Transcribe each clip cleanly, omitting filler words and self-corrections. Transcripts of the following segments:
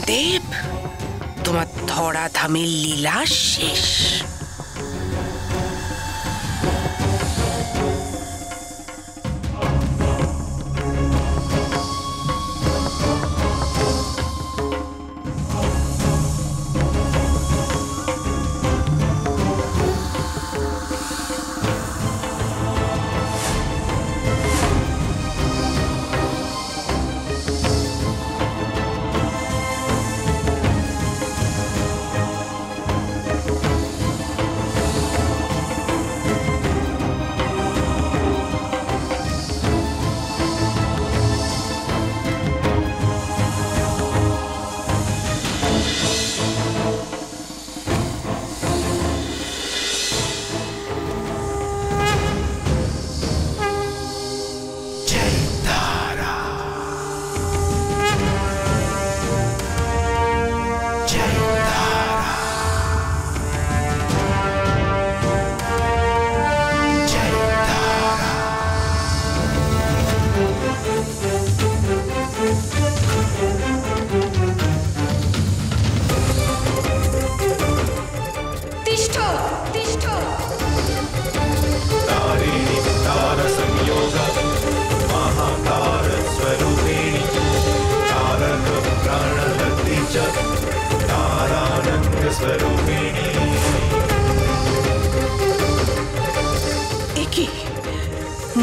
বামদেব, তোমার ধরাধামের লীলা শেষ।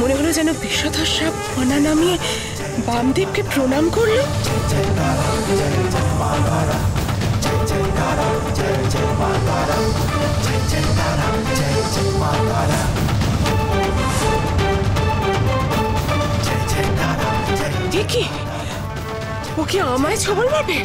মনে হলো যেন বিষধর সাপ ফনা নামিয়ে বামদেবকে প্রণাম করলো। কি ও কি আমায় ছবল মারবে?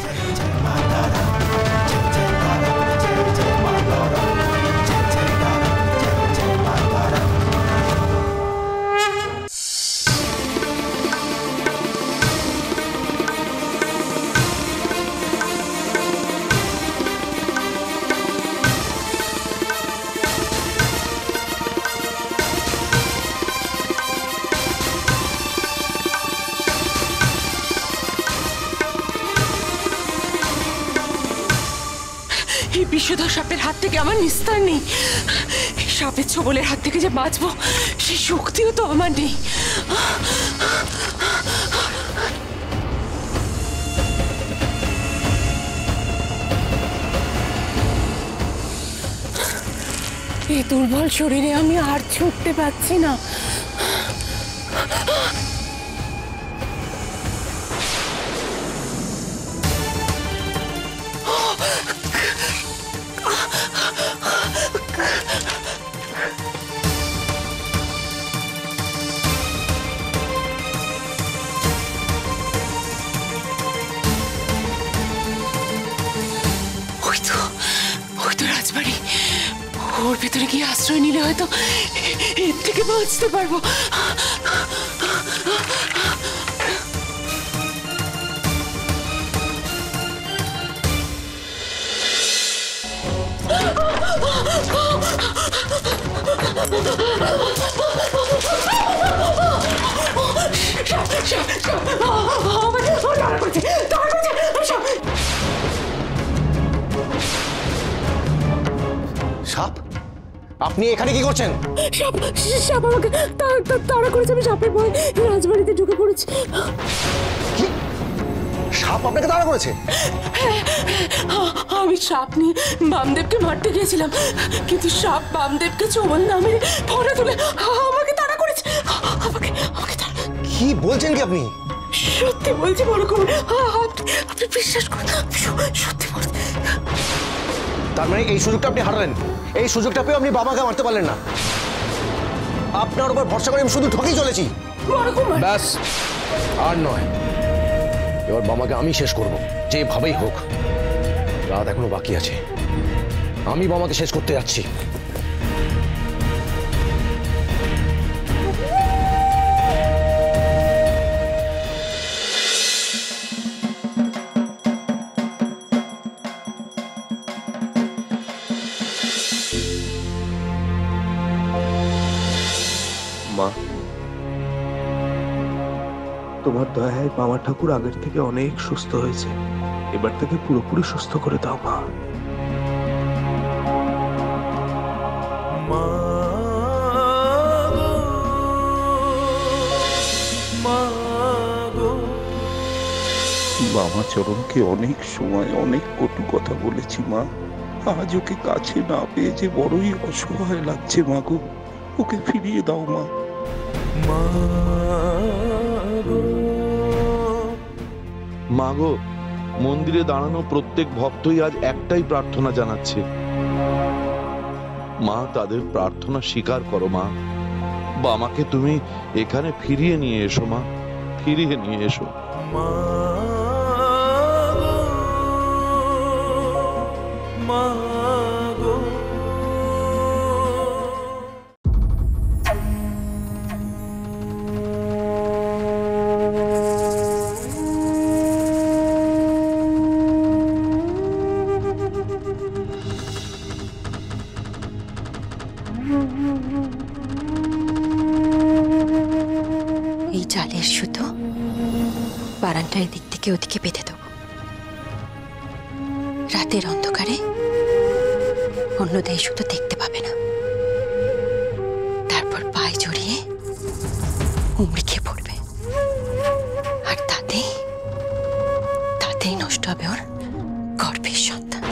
এই বিষধর সাপের হাত থেকে আমার নিস্তার নেই। সাপের ছোবলের হাত থেকে যে বাঁচবো সেই শক্তিও তো আমার নেই। এই দুর্বল শরীরে আমি আর ছুটতে পারছি না। রাজবাড়ি, ওর ভেতরে গিয়ে আশ্রয় নিলে হয়তো এর থেকে বাঁচতে পারবো। সাপ, আপনি এখানে কি করছেন? সাপ সাপ আমাকে তাড়া করেছে, আমি সাপের ভয়ে রাজবাড়িতে ঢুকে পড়েছি। কি? সাপ আপনাকে তাড়া করেছে? আমি সাপ নিয়ে বামদেবকে মারতে গিয়েছিলাম, কিন্তু সাপ বামদেবকে ছোবল না মেরে ফোড়া তুলে আমাকে তাড়া করেছে। আমাকে কি বলছেন কি আপনি? সত্যি বলছি, বড় করে আপনি বিশ্বাস করুন, সত্যি বলছি। তার মানে এই সুযোগটা আপনি হারালেন, এই সুযোগটা পেয়ে আপনি বাবাকে মারতে পারলেন না। আপনার উপর ভরসা করে আমি শুধু ঠকেই চলেছি। ব্যাস, আর নয়, এবার বাবাকে আমি শেষ করব, যেভাবেই হোক। রাত এখনো বাকি আছে, আমি বাবাকে শেষ করতে যাচ্ছি। তোমার দয়ায় মামা ঠাকুর আগের থেকে অনেক সুস্থ হয়েছে। এবার থেকে পুরোপুরি সুস্থ করে দাও মা। মামা চরণকে অনেক সময় অনেক কটু কথা বলেছি মা। আজ ওকে কাছে না পেয়ে যে বড়ই অসহায় লাগছে মা গো। ওকে ফিরিয়ে দাও মা। মা গো, মন্দিরে দাঁড়ানো প্রত্যেক ভক্তই আজ একটাই প্রার্থনা জানাচ্ছে, মা তাদের প্রার্থনা স্বীকার করো মা। বামাকে তুমি এখানে ফিরিয়ে নিয়ে এসো মা, ফিরিয়ে নিয়ে এসো। এই জালের সুতো বারান্দার দিক থেকে ওদিকে বেঁধে দেবো। রাতের অন্ধকারে অন্যদের সুতো দেখতে পাবে না। তারপর পায়ে জড়িয়ে উমড়ি খেয়ে পড়বে, আর তাতেই নষ্ট হবে ওর গর্ভের সন্তান।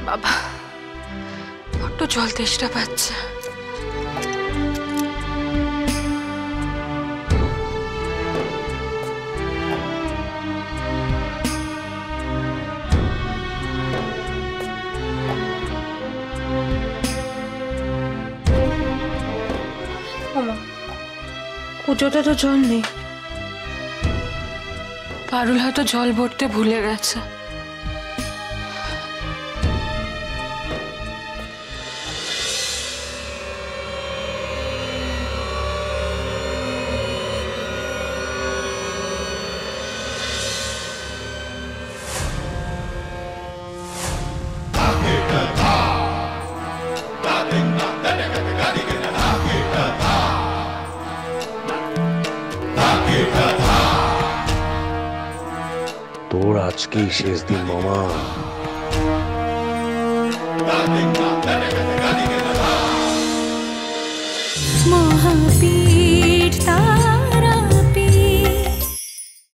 বাবা বড্ড জল তেষ্টা পাচ্ছে। কুটোতে তো জল নেই, পারুল হয়তো জল ভরতে ভুলে গেছে। তোর আজকেই শেষ দিন মামা। মহাবীর